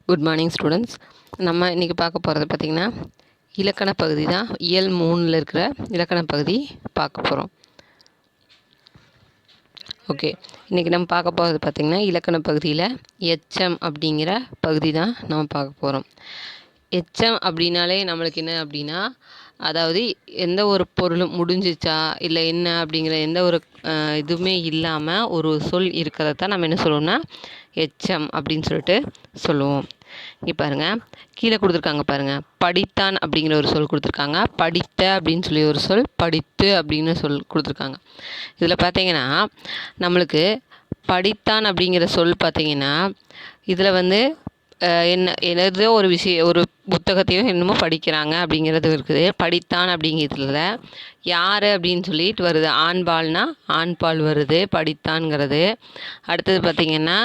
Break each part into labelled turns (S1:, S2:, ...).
S1: Good morning students. நம்ம இன்றைக்கி பார்க்க போகிறது பார்த்திங்கன்னா இலக்கண பகுதி தான். இயல் 3ல் இருக்கிற இலக்கண பகுதி பார்க்க போகிறோம். ஓகே, இன்றைக்கி நம்ம பார்க்க போகிறது பார்த்திங்கன்னா இலக்கண பகுதியில் எச்சம் அப்படிங்கிற பகுதி தான் நம்ம பார்க்க போகிறோம். எச்சம் அப்படின்னாலே நம்மளுக்கு என்ன அப்படின்னா, அதாவது எந்த ஒரு பொருளும் முடிஞ்சிச்சா இல்லை என்ன அப்படிங்கிற எந்த ஒரு இதுவுமே இல்லாமல் ஒரு சொல் இருக்கிறத தான் நம்ம என்ன சொல்லுவோம்னா எச்சம் அப்படின்னு சொல்லிட்டு சொல்லுவோம். இங்கே பாருங்கள், கீழே கொடுத்துருக்காங்க பாருங்கள், படித்தான் அப்படிங்கிற ஒரு சொல் கொடுத்துருக்காங்க, படித்த அப்படின்னு சொல்லி ஒரு சொல், படித்து அப்படின்னு சொல் கொடுத்துருக்காங்க. இதில் பார்த்தீங்கன்னா நம்மளுக்கு படித்தான் அப்படிங்கிற சொல் பார்த்தீங்கன்னா இதில் வந்து ஏதோ ஒரு விஷயம், ஒரு புத்தகத்தையும் என்னமோ படிக்கிறாங்க அப்படிங்கிறது இருக்குது. படித்தான் அப்படிங்கிறதுல யார் அப்படின்னு சொல்லிட்டு வருது, ஆண்பால்னா ஆண்பால் வருது படித்தான்ங்கிறது. அடுத்தது பார்த்திங்கன்னா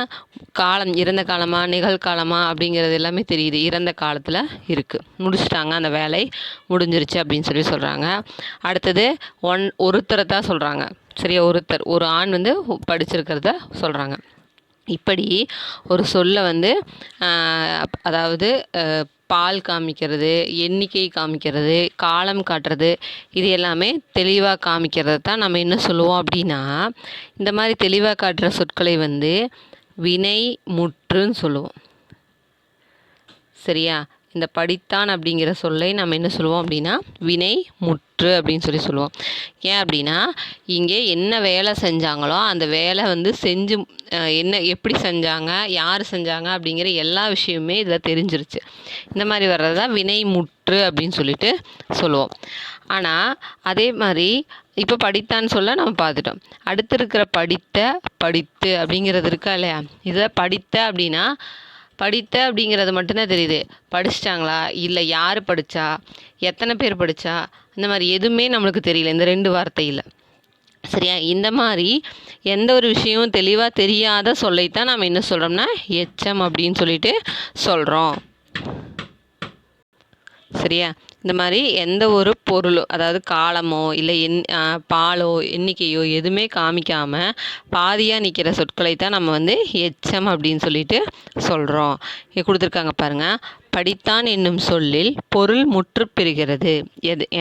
S1: காலம், இறந்த காலமா நிகழ்காலமா அப்படிங்கிறது எல்லாமே தெரியுது. இறந்த காலத்தில் இருக்குது, முடிச்சுட்டாங்க, அந்த வேலை முடிஞ்சிருச்சு அப்படின்னு சொல்லி சொல்கிறாங்க. அடுத்தது ஒருத்தரை தான் சொல்கிறாங்க. சரியா, ஒரு ஆண் வந்து படிச்சிருக்கிறத சொல்கிறாங்க. இப்படி ஒரு சொல்லை வந்து அதாவது பால் காமிக்கிறது, எண்ணிக்கை காமிக்கிறது, காலம் காட்டுறது, இது எல்லாமே தெளிவாக காமிக்கிறது தான் நம்ம என்ன சொல்லுவோம் அப்படின்னா, இந்த மாதிரி தெளிவாக காட்டுற சொற்களை வந்து வினை முற்றுன்னு சொல்லுவோம். சரியா, இந்த படித்தான் அப்படிங்கிற சொல்லை நம்ம என்ன சொல்லுவோம் அப்படின்னா வினை முற்று அப்படின்னு சொல்லி சொல்லுவோம். ஏன் அப்படின்னா இங்கே என்ன வேலை செஞ்சாங்களோ அந்த வேலை வந்து செஞ்சு என்ன எப்படி செஞ்சாங்க, யார் செஞ்சாங்க அப்படிங்கிற எல்லா விஷயமுமே இதில் தெரிஞ்சிருச்சு. இந்த மாதிரி வர்றதான் வினை முற்று அப்படின்னு சொல்லிட்டு சொல்லுவோம். ஆனால் அதே மாதிரி இப்போ படித்தான்னு சொல்ல நம்ம பார்த்துட்டோம். அடுத்து இருக்கிற படித்து அப்படிங்கிறது இருக்கா இல்லையா, இதில் படித்த அப்படின்னா படித்த அப்படிங்கிறது மட்டும்தான் தெரியுது. படிச்சிட்டாங்களா, இல்லை யார் படித்தா, எத்தனை பேர் படித்தா, இந்த மாதிரி எதுவுமே நம்மளுக்கு தெரியல இந்த 2 வார்த்தையில். சரியா, இந்த மாதிரி எந்த ஒரு விஷயமும் தெளிவாக தெரியாத சொல்லைத்தான் நம்ம என்ன சொல்கிறோம்னா எச்சம் அப்படின்னு சொல்லிட்டு சொல்கிறோம். சரியா, இந்த மாதிரி எந்த ஒரு பொருளோ, அதாவது காலமோ இல்லை பாலோ எண்ணிக்கையோ எதுவுமே காமிக்காமல் பாதியாக நிற்கிற சொற்களை தான் நம்ம வந்து எச்சம் அப்படின்னு சொல்லிட்டு சொல்கிறோம். இங்கே கொடுத்துருக்காங்க பாருங்கள், படித்தான் என்னும் சொல்லில் பொருள் முற்று பெறுகிறது.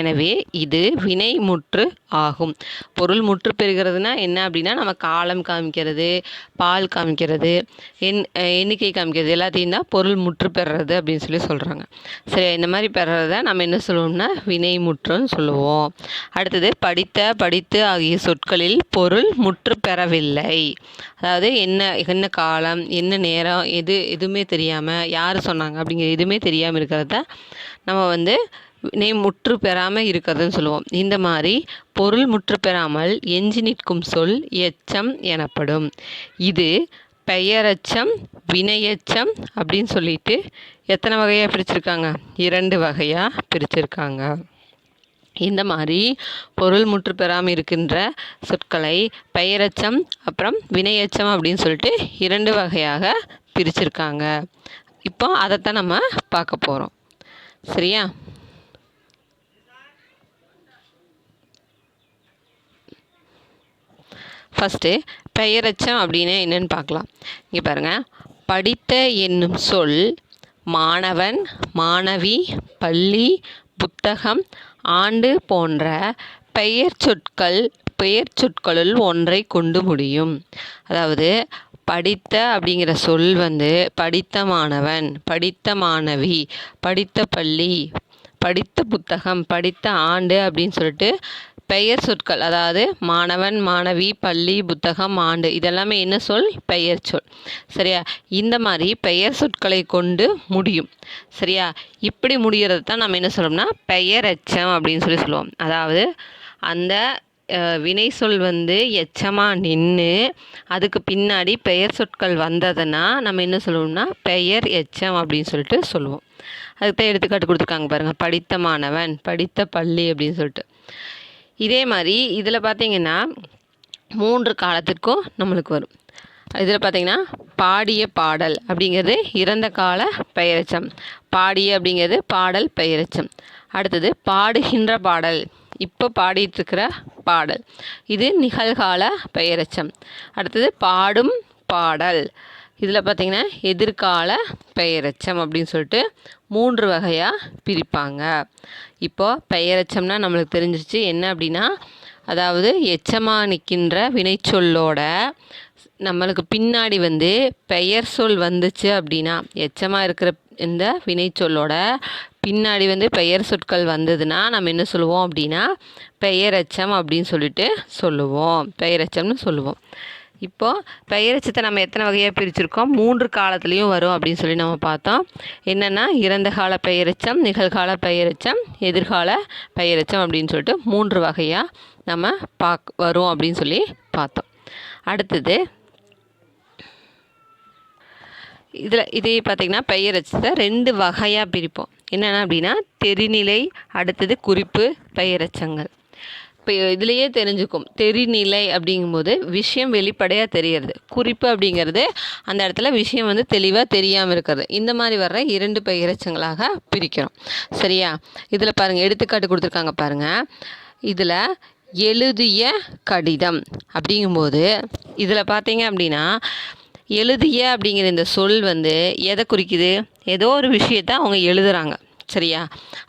S1: எனவே இது வினை முற்று ஆகும். பொருள் முற்று பெறுகிறதுனா என்ன அப்படின்னா நம்ம காலம் காமிக்கிறது, பால் காமிக்கிறது, எண்ணிக்கை காமிக்கிறது எல்லாத்தையும் தான் பொருள் முற்று பெறுறது அப்படின்னு சொல்லி சொல்கிறாங்க. சரி, இந்த மாதிரி பெறுறத நம்ம என்ன சொல்லுவோம்னா வினை முற்றுன்னு சொல்லுவோம். அடுத்தது படித்து ஆகிய சொற்களில் பொருள் முற்று பெறவில்லை. அதாவது என்ன காலம், என்ன நேரம், எதுவுமே தெரியாமல் யார் சொன்னாங்க அப்படிங்கிற எதுவுமே தெரியாமல் இருக்கிறத நம்ம வந்து வினை முற்று பெறாமல் இருக்கிறதுன்னு சொல்லுவோம். இந்த மாதிரி பொருள் முற்று பெறாமல் எஞ்சி நிற்கும் சொல் எச்சம் எனப்படும். இது பெயரெச்சம், வினையெச்சம் அப்படின்னு சொல்லிட்டு எத்தனை வகையாக பிரிச்சிருக்காங்க, 2 வகையாக பிரிச்சிருக்காங்க. இந்த மாதிரி பொருள் முற்று பெறாமல் இருக்கின்ற சொற்களை பெயரெச்சம் அப்புறம் வினையெச்சம் அப்படின்னு சொல்லிட்டு 2 வகையாக பிரிச்சிருக்காங்க. இப்போ அதைத்தான் நம்ம பார்க்க போகிறோம். சரியா, ஃபஸ்ட்டு பெயரெச்சம் அப்படின்னா என்னன்னு பார்க்கலாம். இங்கே பாருங்கள், படித்த என்னும் சொல் மாணவன், மாணவி, பள்ளி, புத்தகம், ஆண்டு போன்ற பெயர் சொற்களுள் ஒன்றை கொண்டு முடியும். அதாவது படித்த அப்படிங்கிற சொல் வந்து படித்த மாணவன், படித்த மாணவி, படித்த பள்ளி, படித்த புத்தகம், படித்த ஆண்டு அப்படின்னு சொல்லிட்டு பெயர் சொற்கள், அதாவது மாணவன், மாணவி, பள்ளி, புத்தகம், ஆண்டு, இதெல்லாமே என்ன சொல், பெயர் சொல். சரியா, இந்த மாதிரி பெயர் சொற்களை கொண்டு முடியும். சரியா, இப்படி முடிகிறது தான் நம்ம என்ன சொல்லுவோம்னா பெயரெச்சம் அப்படின்னு சொல்லி சொல்லுவோம். அதாவது அந்த வினை சொல் வந்து எச்சமாக நின்று அதுக்கு பின்னாடி பெயர் சொற்கள் வந்ததுன்னா நம்ம என்ன சொல்லுவோம்னா பெயர் எச்சம் அப்படின்னு சொல்லிட்டு சொல்லுவோம். அதுக்கு தான் எடுத்துக்காட்டு கொடுத்துருக்காங்க பாருங்கள், படித்த மாணவன், படித்த பள்ளி அப்படின்னு சொல்லிட்டு. இதே மாதிரி இதில் பார்த்திங்கன்னா 3 காலத்திற்கும் நம்மளுக்கு வரும். இதில் பார்த்திங்கன்னா பாடிய பாடல் அப்படிங்கிறது இறந்த கால பெயரெச்சம், பாடிய அப்படிங்கிறது பாடல் பெயரெச்சம். அடுத்தது பாடுகின்ற பாடல், இப்போ பாடிட்டுருக்கிற பாடல், இது நிகழ்கால பெயரெச்சம். அடுத்தது பாடும் பாடல், இதில் பார்த்திங்கன்னா எதிர்கால பெயரெச்சம் அப்படின்னு சொல்லிட்டு 3 வகையாக பிரிப்பாங்க. இப்போது பெயரெச்சம்னா நம்மளுக்கு தெரிஞ்சிருச்சு என்ன அப்படின்னா, அதாவது எச்சமாக நிற்கின்ற வினைச்சொல்லோட நம்மளுக்கு பின்னாடி பெயர் சொல் வந்துச்சு அப்படின்னா, எச்சமாக இருக்கிற இந்த வினைச்சொல்லோட பின்னாடி பெயர் சொற்கள் வந்ததுன்னா நம்ம என்ன சொல்லுவோம் அப்படின்னா பெயரெச்சம் அப்படின்னு சொல்லிட்டு சொல்லுவோம். பெயரெச்சம்னு சொல்லுவோம். இப்போது பெயரெச்சத்தை நம்ம எத்தனை வகையாக பிரிச்சுருக்கோம்? 3 காலத்துலேயும் வரும் அப்படின்னு சொல்லி நம்ம பார்த்தோம். என்னென்னா இறந்த கால பெயரெச்சம், நிகழ்கால பெயரெச்சம், எதிர்கால பெயரெச்சம் அப்படின்னு சொல்லிட்டு 3 வகையாக நம்ம வரும் அப்படின்னு சொல்லி பார்த்தோம். அடுத்தது இதே பார்த்திங்கன்னா பெயரெச்சத்தை 2 வகையாக பிரிப்போம். என்னென்னா அப்படின்னா தெரிநிலை, அடுத்தது குறிப்பு பெயரெச்சங்கள். இப்போ இதுலேயே தெரிஞ்சுக்கும். தெரிநிலை அப்படிங்கும்போது விஷயம் வெளிப்படையாக தெரியறது. குறிப்பு அப்படிங்கிறது அந்த இடத்துல விஷயம் தெளிவாக தெரியாமல் இருக்கிறது. இந்த மாதிரி வர்ற 2 பெயரெச்சங்களாக பிரிக்கிறோம். சரியா? இதில் பாருங்கள், எடுத்துக்காட்டு கொடுத்துருக்காங்க பாருங்கள். இதில் எழுதிய கடிதம் அப்படிங்கும்போது இதில் பார்த்தீங்க அப்படின்னா எழுதிய அப்படிங்கிற இந்த சொல் எதை குறிக்குது? ஏதோ ஒரு விஷயத்தை அவங்க எழுதுகிறாங்க. சரியா?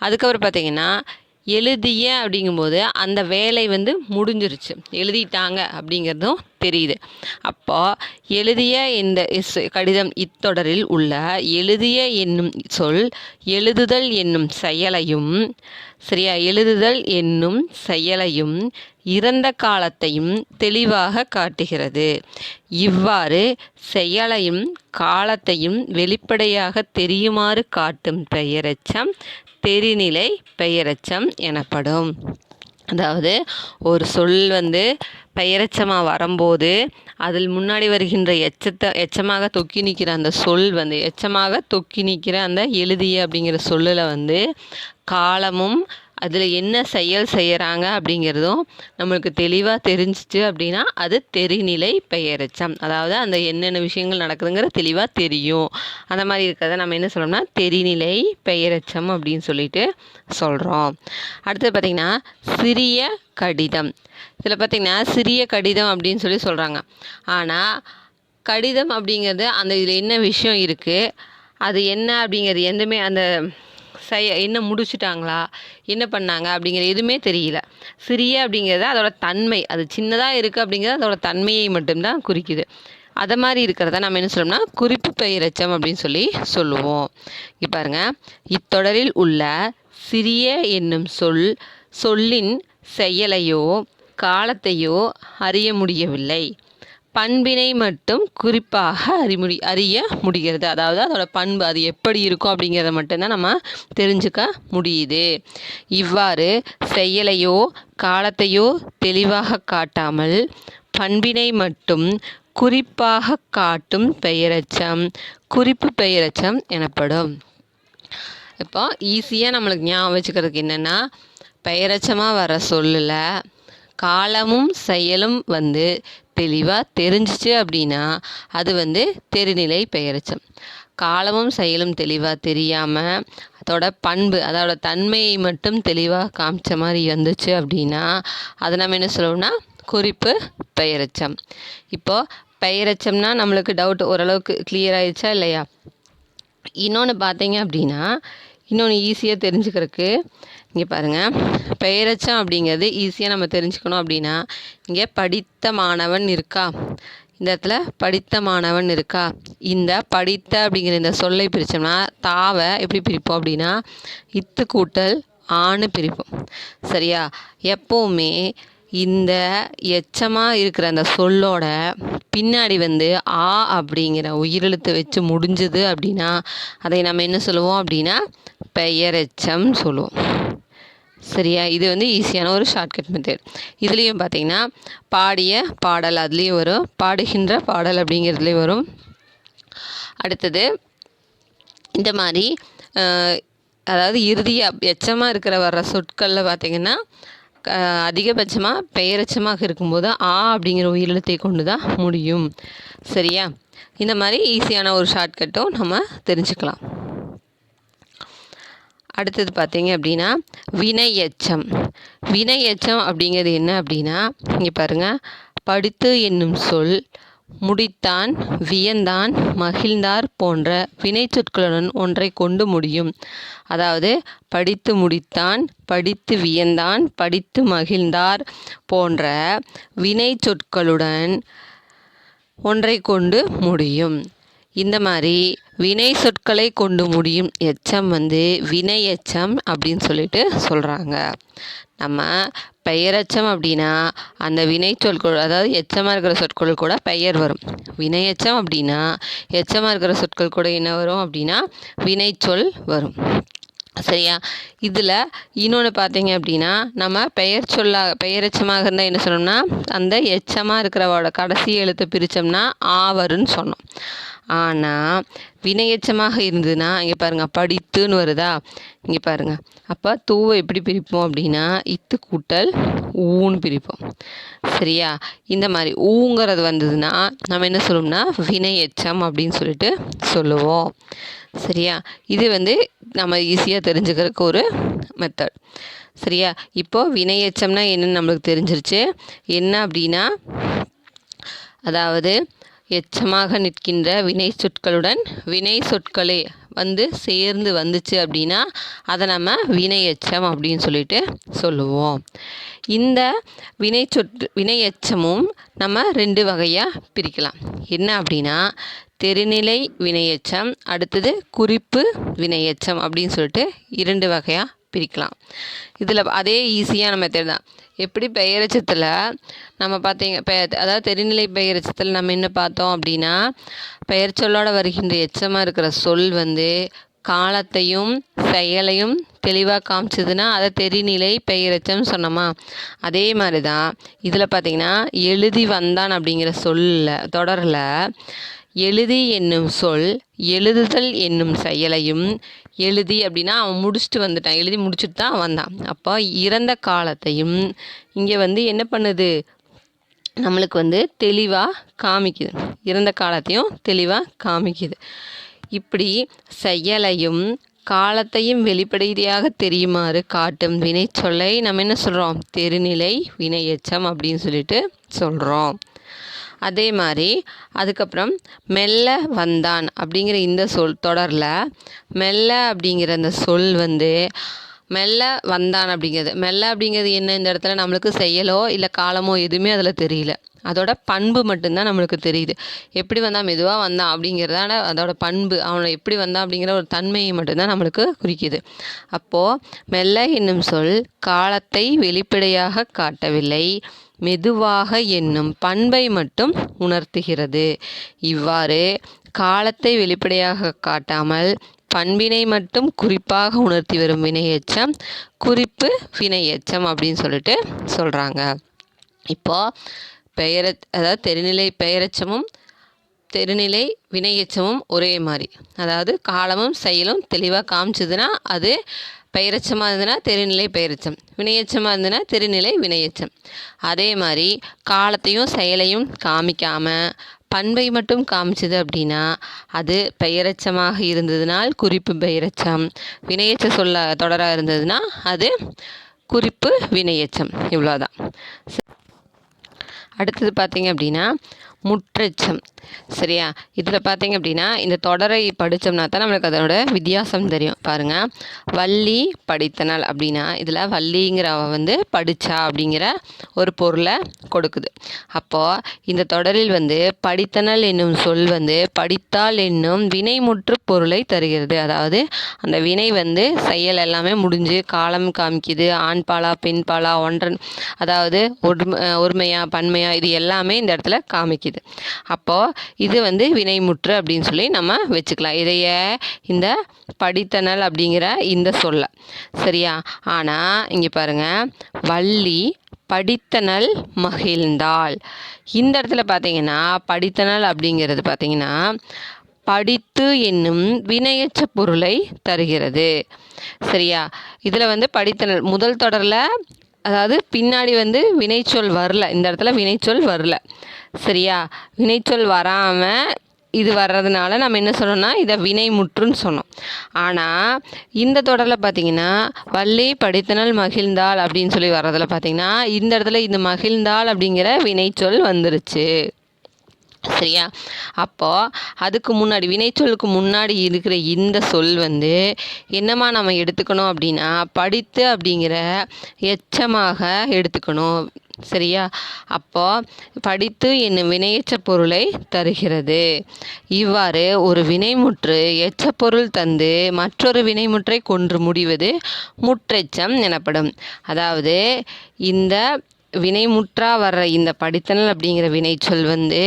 S1: அதுக்கப்புறம் பார்த்தீங்கன்னா எழுதிய அப்படிங்கும்போது அந்த வேலை முடிஞ்சிருச்சு, எழுதிட்டாங்க அப்படிங்கிறதும் தெரியுது. அப்போது எழுதிய இந்த கடிதம் இத்தொடரில் உள்ள எழுதிய என்னும் சொல் எழுதுதல் என்னும் செயலையும், சரியா, எழுதுதல் என்னும் செயலையும் இறந்த காலத்தையும் தெளிவாக காட்டுகிறது. இவ்வாறு செயலையும் காலத்தையும் வெளிப்படையாக தெரியுமாறு காட்டும் பெயரெச்சம் தெரிநிலை பெயரெச்சம் எனப்படும். அதாவது ஒரு சொல் பெயரெச்சமாக வரும்போது அதில் முன்னாடி வருகின்ற எச்சமாக தொக்கி நிற்கிற அந்த சொல் எச்சமாக தொக்கி நிற்கிற அந்த எழுதிய அப்படிங்கிற சொல்லில் காலமும் அதில் என்ன செயல் செய்கிறாங்க அப்படிங்கிறதும் நம்மளுக்கு தெளிவாக தெரிஞ்சிச்சு அப்படின்னா அது தெரிநிலை பெயரெச்சம். அதாவது அந்த என்னென்ன விஷயங்கள் நடக்குதுங்கிற தெளிவாக தெரியும். அந்த மாதிரி இருக்கிறத நம்ம என்ன சொல்லணும்னா தெரிநிலை பெயரெச்சம் அப்படின்னு சொல்லிட்டு சொல்கிறோம். அடுத்தது பார்த்திங்கன்னா சிறிய கடிதம். இதில் பார்த்திங்கன்னா சிறிய கடிதம் அப்படின்னு சொல்லி சொல்கிறாங்க. ஆனால் கடிதம் அப்படிங்கிறது அந்த இதில் என்ன விஷயம் இருக்குது, அது என்ன அப்படிங்கிறது எதுவுமே அந்த என்ன முடிச்சுட்டாங்களா, என்ன பண்ணாங்க அப்படிங்கிற எதுவுமே தெரியல. சிறிய அப்படிங்கிறது அதோட தன்மை, அது சின்னதாக இருக்குது அப்படிங்கிறது அதோட தன்மையை மட்டும்தான் குறிக்குது. அதை மாதிரி இருக்கிறத நம்ம என்ன சொல்லணும்னா குறிப்பு பெயரெச்சம் அப்படின்னு சொல்லி சொல்லுவோம். இங்கே பாருங்கள், இத்தொடரில் உள்ள சிறிய என்னும் சொல்லின் செயலையோ காலத்தையோ அறிய முடியவில்லை, பண்பினை மட்டும் குறிப்பாக அறிய முடிகிறது. அதாவது அதோட பண்பு அது எப்படி இருக்கும் அப்படிங்கிறத மட்டும்தான் நம்ம தெரிஞ்சுக்க முடியுது. இவ்வாறு செயலையோ காலத்தையோ தெளிவாக காட்டாமல் பண்பினை மட்டும் குறிப்பாக காட்டும் பெயரெச்சம் குறிப்பு பெயரெச்சம் எனப்படும். இப்போ ஈஸியாக நம்மளுக்கு ஞாபகம் வச்சுக்கிறதுக்கு என்னென்னா பெயரெச்சமாக வர சொல்லில் காலமும் செயலும் தெளிவாக தெரிஞ்சிச்சு அப்படின்னா அது தெரிநிலை பெயரெச்சம். காலமும் செயலும் தெளிவாக தெரியாமல் அதோட பண்பு அதோட தன்மையை மட்டும் தெளிவாக காமிச்ச மாதிரி வந்துச்சு அப்படின்னா அதை நம்ம என்ன சொல்லுவோம்னா குறிப்பு பெயரெச்சம். இப்போது பெயரெச்சம்னா நம்மளுக்கு டவுட் ஓரளவுக்கு கிளியர் ஆயிடுச்சா இல்லையா? இன்னொன்று பார்த்தீங்க அப்படின்னா இன்னொன்று ஈஸியாக தெரிஞ்சுக்கிறதுக்கு இங்கே பாருங்கள், பெயரெச்சம் அப்படிங்கிறது ஈஸியாக நம்ம தெரிஞ்சுக்கணும் அப்படின்னா இங்கே படித்த மாணவன் இருக்கா, இந்த இடத்துல படித்த மாணவன் இருக்கா, இந்த படித்த அப்படிங்கிற இந்த சொல்லை பிரித்தோம்னா தாவை எப்படி பிரிப்போம் அப்படின்னா இத்து கூட்டல் ஆணு பிரிப்போம். சரியா? எப்போவுமே இந்த எச்சமாக இருக்கிற அந்த சொல்லோட பின்னாடி ஆ அப்படிங்கிற உயிரெழுத்தை வச்சு முடிஞ்சது அப்படின்னா அதை நம்ம என்ன சொல்லுவோம் அப்படின்னா பெயரெச்சம் சொல்லுவோம். சரியா? இது ஈஸியான ஒரு ஷார்ட்கட் மெத்தட். இதுலேயும் பார்த்தீங்கன்னா பாடிய பாடல் அதுலேயும் வரும், பாடுகின்ற பாடல் அப்படிங்கிறதுலேயும் வரும். அடுத்தது இந்த மாதிரி அதாவது இறுதியாக எச்சமாக இருக்கிற வர்ற சொற்களில் பார்த்திங்கன்னா அதிகபட்சமாக பெயரெச்சமாக இருக்கும்போது ஆ அப்படிங்கிற உயிரெழுத்தை கொண்டு தான் முடியும். சரியா? இந்த மாதிரி ஈஸியான ஒரு ஷார்ட்கட்டும் நம்ம தெரிஞ்சுக்கலாம். அடுத்தது பார்த்தீங்க அப்படின்னா வினை எச்சம். வினை எச்சம் அப்படிங்கிறது என்ன அப்படின்னா இங்கே பாருங்கள், படித்து என்னும் சொல் முடித்தான், வியந்தான், மகிழ்ந்தார் போன்ற வினைச்சொற்களுடன் ஒன்றை கொண்டு முடியும். அதாவது படித்து முடித்தான், படித்து வியந்தான், படித்து மகிழ்ந்தார் போன்ற வினைச்சொற்களுடன் ஒன்றை கொண்டு முடியும். இந்த மாதிரி வினை சொற்களை கொண்டு முடியும் எச்சம் வினை எச்சம் அப்படின்னு சொல்லிட்டு சொல்கிறாங்க. நம்ம பெயரெச்சம் அப்படின்னா அந்த வினை சொற்கள், அதாவது எச்சமாக இருக்கிற சொற்கள் கூட பெயர் வரும். வினை எச்சம் அப்படின்னா எச்சமாக இருக்கிற சொற்கள் கூட என்ன வரும் அப்படின்னா வினைச்சொல் வரும். சரியா? இதில் இன்னொன்று பார்த்தீங்க அப்படின்னா, நம்ம பெயரெச்சமாக இருந்தால் என்ன சொன்னோம்னா, அந்த எச்சமாக இருக்கிறவோட கடைசி எழுத்தை பிரித்தோம்னா ஆவருன்னு சொன்னோம். ஆனால் வினையெச்சமாக இருந்ததுன்னா இங்கே பாருங்கள், படித்துன்னு வருதா, இங்கே பாருங்கள். அப்போ தூவை எப்படி பிரிப்போம் அப்படின்னா இத்து கூட்டல் ஊன்னு பிரிப்போம். சரியா? இந்த மாதிரி ஊங்கிறது வந்ததுன்னா நம்ம என்ன சொல்லுவோம்னா வினையெச்சம் அப்படின்னு சொல்லிட்டு சொல்லுவோம். சரியா? இது நம்ம ஈஸியாக தெரிஞ்சுக்கிறதுக்கு ஒரு மெத்தட். சரியா? இப்போது வினையெச்சம்னா என்னன்னு நம்மளுக்கு தெரிஞ்சிருச்சு. என்ன அப்படின்னா, அதாவது எச்சமாக நிற்கின்ற வினை சொற்களுடன் வினை சொற்களே சேர்ந்து வந்துச்சு அப்படின்னா அதை நம்ம வினை எச்சம் அப்படின்னு சொல்லிட்டு சொல்லுவோம். இந்த வினை எச்சமும் நம்ம 2 வகையாக பிரிக்கலாம். என்ன அப்படின்னா தெரிநிலை வினையெச்சம், அடுத்தது குறிப்பு வினையெச்சம் அப்படின்னு சொல்லிட்டு 2 வகையாக பிரிக்கலாம். இதில் அதே ஈஸியான மெத்தட் தான். எப்படி பெயரெச்சத்தில் நம்ம அதாவது தெரிநிலை பெயரெச்சத்தில் நம்ம என்ன பார்த்தோம் அப்படின்னா, பெயர் சொல்லோடு வருகின்ற எச்சமாக இருக்கிற சொல் காலத்தையும் செயலையும் தெளிவாக காமிச்சதுன்னா அதை தெரிநிலை பெயரெச்சம்னு சொன்னோமா. அதே மாதிரி தான் இதில் பார்த்திங்கன்னா எழுதி வந்தான் அப்படிங்கிற தொடரில் எழுதி என்னும் சொல் எழுதுதல் என்னும் செயலையும், எழுதி அப்படின்னா அவன் முடிச்சுட்டு வந்துட்டான், எழுதி முடிச்சுட்டு தான் வந்தான். அப்போ இறந்த காலத்தையும் இங்கே என்ன பண்ணுது, நம்மளுக்கு தெளிவாக காமிக்குது. இறந்த காலத்தையும் தெளிவாக காமிக்குது. இப்படி செயலையும் காலத்தையும் வெளிப்படையாக தெரியுமாறு காட்டும் வினை சொல்லை நம்ம என்ன சொல்கிறோம், தெரிநிலை வினையெச்சம் அப்படின்னு சொல்லிட்டு சொல்கிறோம். அதே மாதிரி அதுக்கப்புறம் மெல்ல வந்தான் அப்படிங்கிற இந்த தொடரில் மெல்ல அப்படிங்கிற அந்த சொல் மெல்ல வந்தான் அப்படிங்கிறது என்ன, இந்த இடத்துல நம்மளுக்கு செயலோ இல்லை காலமோ எதுவுமே அதில் தெரியல. அதோட பண்பு மட்டும்தான் நம்மளுக்கு தெரியுது. எப்படி வந்தான், மெதுவாக வந்தான் அப்படிங்கிறதான அதோட பண்பு, அவனை எப்படி வந்தான் அப்படிங்கிற ஒரு தன்மையை மட்டும்தான் நம்மளுக்கு குறிக்குது. அப்போது மெல்ல என்னும் சொல் காலத்தை வெளிப்படையாக காட்டவில்லை, மெதுவாக என்னும் பண்பை மட்டும் உணர்த்துகிறது. இவ்வாறு காலத்தை வெளிப்படையாக காட்டாமல் பண்பினை மட்டும் குறிப்பாக உணர்த்தி வரும் வினையெச்சம் குறிப்பு வினையெச்சம் அப்படின்னு சொல்லிட்டு சொல்கிறாங்க. இப்போது அதாவது தெரிநிலை பெயரெச்சமும் தெரிநிலை வினையெச்சமும் ஒரே மாதிரி, அதாவது காலமும் செயலும் தெளிவாக காமிச்சதுன்னா அது பெயரெச்சமாக இருந்ததுன்னா தெரிநிலை பெயரெச்சம், வினையெச்சமாக இருந்ததுன்னா தெரிநிலை வினையெச்சம். அதே மாதிரி காலத்தையும் செயலையும் காமிக்காமல் பண்பை மட்டும் காமிச்சது அப்படின்னா அது பெயரெச்சமாக இருந்ததுனால் குறிப்பு பெயரெச்சம், வினையெச்ச சொல்ல தொடராக இருந்ததுன்னா அது குறிப்பு வினையெச்சம். இவ்வளோதான். அடுத்தது பார்த்திங்க அப்படின்னா முற்றெச்சம். சரியா? இதில் பார்த்திங்க அப்படின்னா இந்த தொடரை படித்தோம்னா தான் நம்மளுக்கு அதோட வித்தியாசம் தெரியும். பாருங்கள், வள்ளி படித்தனள் அப்படின்னா இதில் வள்ளிங்கிற படித்தா அப்படிங்கிற ஒரு பொருளை கொடுக்குது. அப்போது இந்த தொடரில் படித்தனள் என்னும் சொல் படித்தால் என்னும் வினைமுற்று பொருளை தருகிறது. அதாவது அந்த வினை செயல் எல்லாமே முடிஞ்சு காலம் காமிக்குது, ஆண் பாலா பெண் பாலா ஒன்றன், அதாவது ஒருமையா பன்மையா இது எல்லாமே இந்த இடத்துல காமிக்குது. அப்போது இது வினைமுற்று அப்படின்னு சொல்லி நம்ம வச்சுக்கலாம் இதைய இந்த படித்தனள் அப்படிங்கிற இந்த சொல்ல. சரியா? ஆனால் இங்கே பாருங்கள், வள்ளி படித்தனள் மகிழ்ந்தாள். இந்த இடத்துல பார்த்தீங்கன்னா படித்தனள் அப்படிங்கிறது பார்த்தீங்கன்னா படித்து என்னும் வினையெச்ச பொருளை தருகிறது. சரியா? இதில் படித்தனள் முதல் தொடரில், அதாவது பின்னாடி வினைச்சொல் வரல, இந்த இடத்துல வினைச்சொல் வரல. சரியா? வினைச்சொல் வராமல் இது வர்றதுனால நம்ம என்ன சொன்னோம்னா இதை வினைமுற்றுன்னு சொன்னோம். ஆனால் இந்த தொடரில் பார்த்திங்கன்னா வள்ளி படித்தனள் மகிழ்ந்தாள் அப்படின்னு சொல்லி வர்றதில் பார்த்திங்கன்னா இந்த இடத்துல இந்த மகிழ்ந்தாள் அப்படிங்கிற வினைச்சொல் வந்துருச்சு. சரியா? அப்போ அதுக்கு முன்னாடி வினைச்சொல்லுக்கு முன்னாடி இருக்கிற இந்த சொல் வந்து என்னமா நம்ம எடுத்துக்கணும் அப்படின்னா, படித்து அப்படிங்கிற எச்சமாக எடுத்துக்கணும். சரியா? அப்போ படித்து என்னும் வினையெச்ச பொருளை தருகிறது. இவ்வாறு ஒரு வினைமுற்று எச்சப்பொருள் தந்து மற்றொரு வினைமுற்றை கொன்று முடிவது முற்றெச்சம் எனப்படும். அதாவது இந்த வினைமுற்றா வர்ற இந்த படித்தனல் அப்படிங்கிற வினைச்சொல் வந்து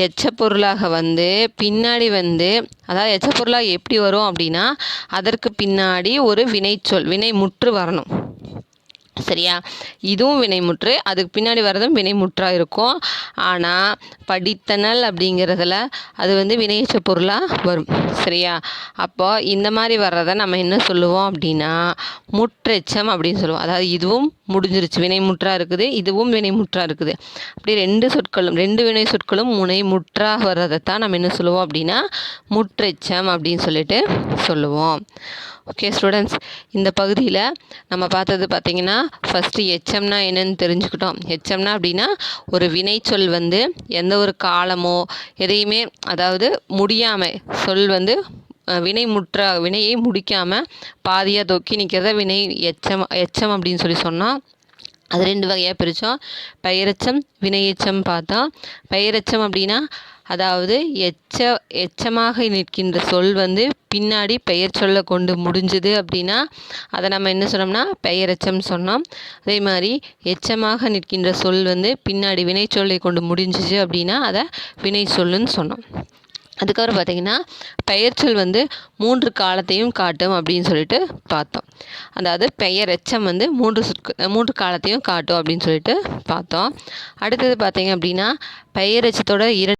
S1: எச்சப்பொருளாக வந்து பின்னாடி வந்து, அதாவது எச்சப்பொருளாக எப்படி வரும் அப்படின்னா, அதற்கு பின்னாடி ஒரு வினைச்சொல் வினைமுற்று வரணும். சரியா? இதுவும் வினைமுற்று, அதுக்கு பின்னாடி வர்றதும் வினைமுற்றா இருக்கும். ஆனால் படித்தனல் அப்படிங்கிறதுல அது வந்து வினையெச்ச பொருளாக வரும். சரியா? அப்போ இந்த மாதிரி வர்றதை நம்ம என்ன சொல்லுவோம் அப்படின்னா, முற்றெச்சம் அப்படின்னு சொல்லுவோம். அதாவது இதுவும் முடிஞ்சிருச்சு, வினைமுற்றா இருக்குது, இதுவும் வினைமுற்றா இருக்குது. அப்படி ரெண்டு வினை சொற்களும் முனைமுற்றாக வர்றதைத்தான் நம்ம என்ன சொல்லுவோம் அப்படின்னா, முற்றெச்சம் அப்படின்னு சொல்லிட்டு சொல்லுவோம். ஓகே ஸ்டூடெண்ட்ஸ், இந்த பகுதியில் நம்ம பார்த்தது பார்த்திங்கன்னா, ஃபஸ்ட்டு எச்சம்னா என்னன்னு தெரிஞ்சுக்கிட்டோம். எச்சம்னா அப்படின்னா ஒரு வினைச்சொல் வந்து எந்த ஒரு காலமோ எதையுமே, அதாவது முடியாமல் சொல் வந்து வினையை முடிக்காமல் பாதியாக தொக்கி நிற்கிறத எச்சம் அப்படின்னு சொன்னால், அது 2 வகையாக பிரித்தோம். பெயரெச்சம், வினையெச்சம் பார்த்தோம். பெயரெச்சம் அப்படின்னா, அதாவது எச்சமாக நிற்கின்ற சொல் வந்து பின்னாடி பெயர் சொல்ல கொண்டு முடிஞ்சுது அப்படின்னா அதை நம்ம என்ன சொன்னோம்னா பெயரெச்சம் சொன்னோம். அதே மாதிரி எச்சமாக நிற்கின்ற சொல் வந்து பின்னாடி வினைச்சொல்லை கொண்டு முடிஞ்சிச்சு அப்படின்னா அதை வினை சொல்லுன்னு சொன்னோம். அதுக்கப்புறம் பார்த்திங்கன்னா, பெயர்ச்சொல் வந்து 3 காலத்தையும் காட்டும் அப்படின்னு சொல்லிட்டு பார்த்தோம். அதாவது பெயரெச்சம் வந்து 3 காலத்தையும் காட்டும் அப்படின்னு சொல்லிட்டு பார்த்தோம். அடுத்தது பார்த்திங்க அப்படின்னா, பெயரெச்சத்தோட